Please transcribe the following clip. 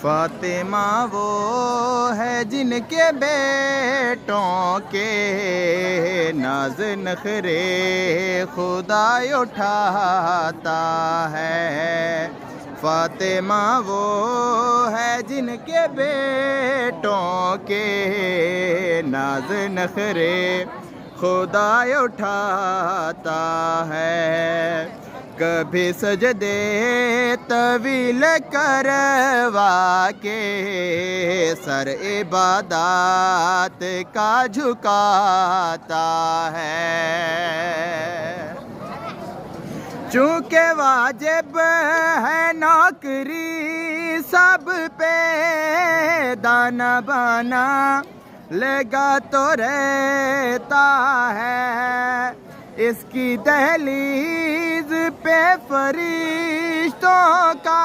فاطمہ وہ ہے جن کے بیٹوں کے ناز نخرے خدا اٹھاتا ہے۔ فاطمہ وہ ہے جن کے بیٹوں کے ناز نخرے خدا اٹھاتا ہے۔ کبھی سجدے طویل کروا کے سر عبادات کا جھکاتا ہے۔ چونکہ واجب ہے نوکری سب پہ، دانا بانا لگا تو رہتا ہے۔ اس کی دہلیز پہ فرشتوں کا